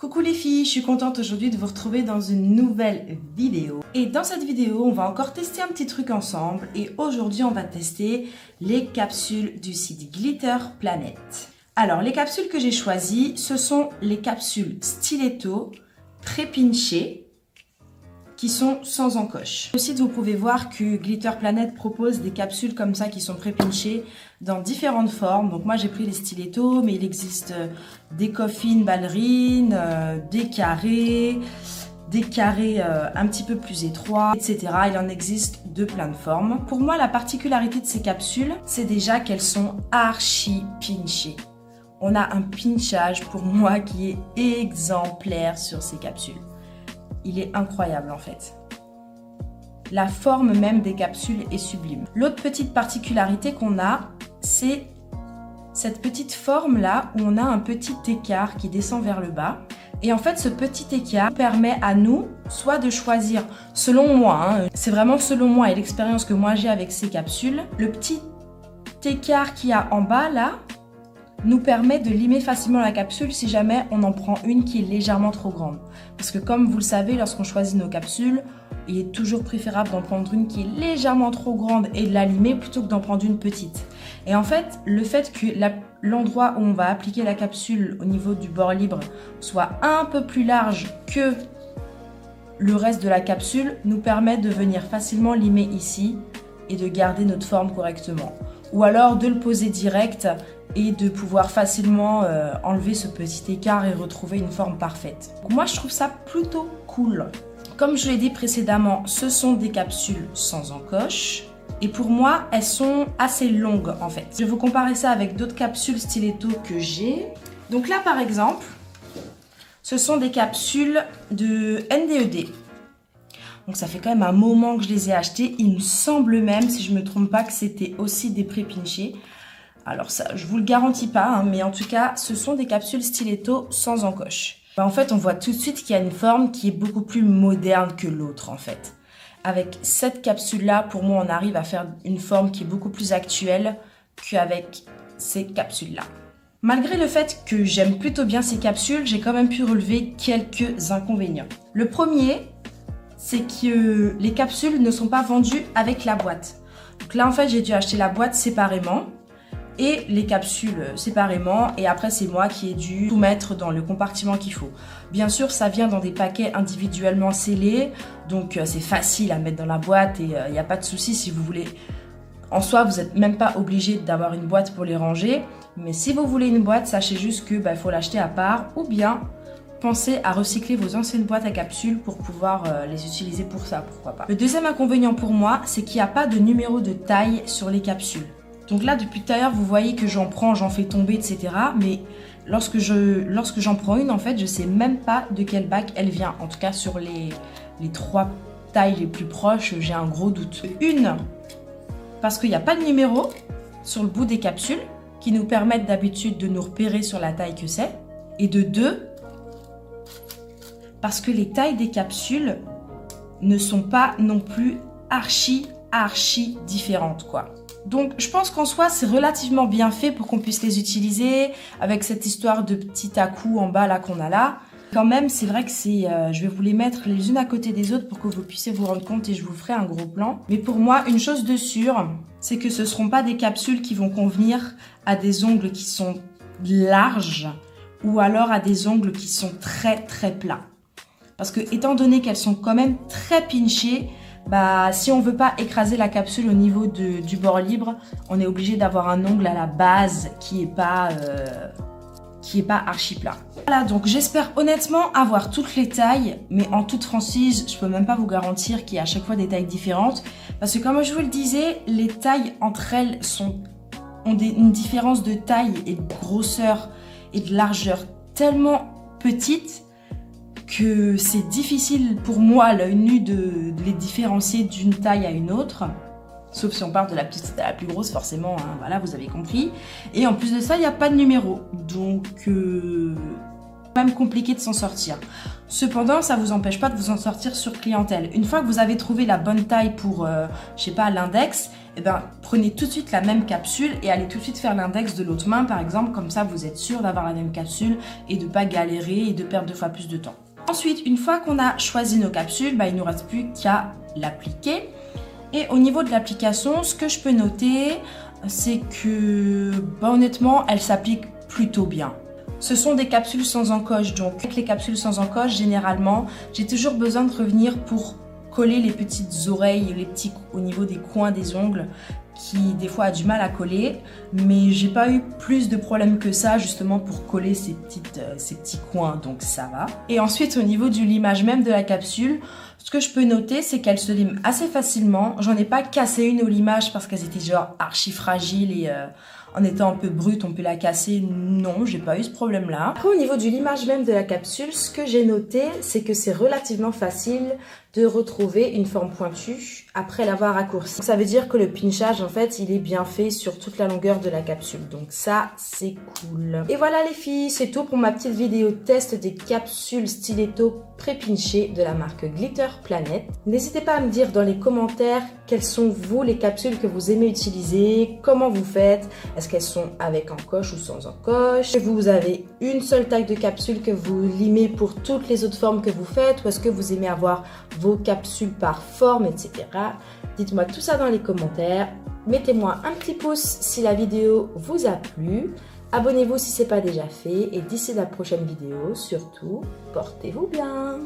Coucou les filles, je suis contente aujourd'hui de vous retrouver dans une nouvelle vidéo. Et dans cette vidéo, on va encore tester un petit truc ensemble. Et aujourd'hui, on va tester les capsules du site Glitter Planet. Alors, les capsules que j'ai choisies, ce sont les capsules Stiletto pré-pinchées qui sont sans encoche. Sur le site, vous pouvez voir que Glitter Planet propose des capsules comme ça qui sont pré-pinchées dans différentes formes. Donc moi, j'ai pris les stilettos, mais il existe des coffines ballerines, des carrés un petit peu plus étroits, etc. Il en existe de plein de formes. Pour moi, la particularité de ces capsules, c'est déjà qu'elles sont archi pinchées. On a un pinchage pour moi qui est exemplaire sur ces capsules. Il est incroyable en fait. La forme même des capsules est sublime. L'autre petite particularité qu'on a, c'est cette petite forme là où on a un petit écart qui descend vers le bas. Et en fait, ce petit écart permet à nous soit de choisir, selon moi, c'est vraiment selon moi et l'expérience que moi j'ai avec ces capsules, le petit écart qu'il y a en bas là, nous permet de limer facilement la capsule si jamais on en prend une qui est légèrement trop grande. Parce que comme vous le savez, lorsqu'on choisit nos capsules, il est toujours préférable d'en prendre une qui est légèrement trop grande et de la limer plutôt que d'en prendre une petite. Et en fait, le fait que l'endroit où on va appliquer la capsule au niveau du bord libre soit un peu plus large que le reste de la capsule nous permet de venir facilement limer ici et de garder notre forme correctement. Ou alors de le poser direct et de pouvoir facilement enlever ce petit écart et retrouver une forme parfaite. Donc moi, je trouve ça plutôt cool. Comme je l'ai dit précédemment, ce sont des capsules sans encoche. Et pour moi, elles sont assez longues en fait. Je vais vous comparer ça avec d'autres capsules stiletto que j'ai. Donc là, par exemple, ce sont des capsules de NDED. Donc ça fait quand même un moment que je les ai achetées. Il me semble même, si je ne me trompe pas, que c'était aussi des pré-pinchés. Alors ça, je vous le garantis pas, mais en tout cas, ce sont des capsules stiletto sans encoche. En fait, on voit tout de suite qu'il y a une forme qui est beaucoup plus moderne que l'autre en fait. Avec cette capsule-là, pour moi, on arrive à faire une forme qui est beaucoup plus actuelle qu'avec ces capsules-là. Malgré le fait que j'aime plutôt bien ces capsules, j'ai quand même pu relever quelques inconvénients. Le premier, c'est que les capsules ne sont pas vendues avec la boîte. Donc là, en fait, j'ai dû acheter la boîte séparément et les capsules séparément, et après c'est moi qui ai dû tout mettre dans le compartiment qu'il faut. Bien sûr, ça vient dans des paquets individuellement scellés, donc c'est facile à mettre dans la boîte et il n'y a pas de souci si vous voulez. En soi, vous n'êtes même pas obligé d'avoir une boîte pour les ranger, mais si vous voulez une boîte, sachez juste que faut l'acheter à part, ou bien pensez à recycler vos anciennes boîtes à capsules pour pouvoir les utiliser pour ça, pourquoi pas. Le deuxième inconvénient pour moi, c'est qu'il n'y a pas de numéro de taille sur les capsules. Donc là, depuis tout à l'heure, vous voyez que j'en prends, j'en fais tomber, etc. Mais lorsque j'en prends une, en fait, je ne sais même pas de quel bac elle vient. En tout cas, sur les 3 tailles les plus proches, j'ai un gros doute. Une, parce qu'il n'y a pas de numéro sur le bout des capsules qui nous permettent d'habitude de nous repérer sur la taille que c'est. Et de 2, parce que les tailles des capsules ne sont pas non plus archi différentes, quoi. Donc je pense qu'en soi c'est relativement bien fait pour qu'on puisse les utiliser avec cette histoire de petit à-coup en bas là qu'on a là. Quand même c'est vrai que c'est, je vais vous les mettre les unes à côté des autres pour que vous puissiez vous rendre compte et je vous ferai un gros plan. Mais pour moi une chose de sûre, c'est que ce ne seront pas des capsules qui vont convenir à des ongles qui sont larges ou alors à des ongles qui sont très plats. Parce que étant donné qu'elles sont quand même très pinchées, si on veut pas écraser la capsule au niveau du bord libre, on est obligé d'avoir un ongle à la base qui est pas archi plat. Voilà, donc j'espère honnêtement avoir toutes les tailles, mais en toute franchise, je peux même pas vous garantir qu'il y a à chaque fois des tailles différentes, parce que comme je vous le disais, les tailles entre elles ont une différence de taille et de grosseur et de largeur tellement petite que c'est difficile pour moi à l'œil nu de les différencier d'une taille à une autre. Sauf si on part de la petite à la plus grosse, forcément, voilà, vous avez compris. Et en plus de ça, il n'y a pas de numéro. Donc, c'est quand même compliqué de s'en sortir. Cependant, ça ne vous empêche pas de vous en sortir sur clientèle. Une fois que vous avez trouvé la bonne taille pour, je sais pas, l'index, eh ben, prenez tout de suite la même capsule et allez tout de suite faire l'index de l'autre main par exemple, comme ça vous êtes sûr d'avoir la même capsule et de ne pas galérer et de perdre 2 fois plus de temps. Ensuite, une fois qu'on a choisi nos capsules, il ne nous reste plus qu'à l'appliquer. Et au niveau de l'application, ce que je peux noter, c'est que honnêtement, elle s'applique plutôt bien. Ce sont des capsules sans encoche, donc avec les capsules sans encoche, généralement, j'ai toujours besoin de revenir pour coller les petites oreilles, au niveau des coins des ongles, qui des fois a du mal à coller, mais j'ai pas eu plus de problèmes que ça justement pour coller ces petits coins, donc ça va. Et ensuite au niveau du limage même de la capsule, ce que je peux noter c'est qu'elle se lime assez facilement. J'en ai pas cassé une au limage parce qu'elles étaient genre archi fragiles et en étant un peu brute on peut la casser. Non, j'ai pas eu ce problème là. Après au niveau du limage même de la capsule, ce que j'ai noté c'est que c'est relativement facile de retrouver une forme pointue après l'avoir raccourci. Ça veut dire que le pinchage en fait il est bien fait sur toute la longueur de la capsule, donc ça c'est cool. Et voilà les filles, c'est tout pour ma petite vidéo test des capsules stiletto pré-pinchées de la marque Glitter Planet. N'hésitez pas à me dire dans les commentaires quelles sont vous les capsules que vous aimez utiliser, comment vous faites, est-ce qu'elles sont avec encoche ou sans encoche, vous avez une seule taille de capsule que vous limez pour toutes les autres formes que vous faites, ou est-ce que vous aimez avoir vos capsules par forme, etc. Dites-moi tout ça dans les commentaires. Mettez-moi un petit pouce si la vidéo vous a plu. Abonnez-vous si ce n'est pas déjà fait. Et d'ici la prochaine vidéo, surtout, portez-vous bien.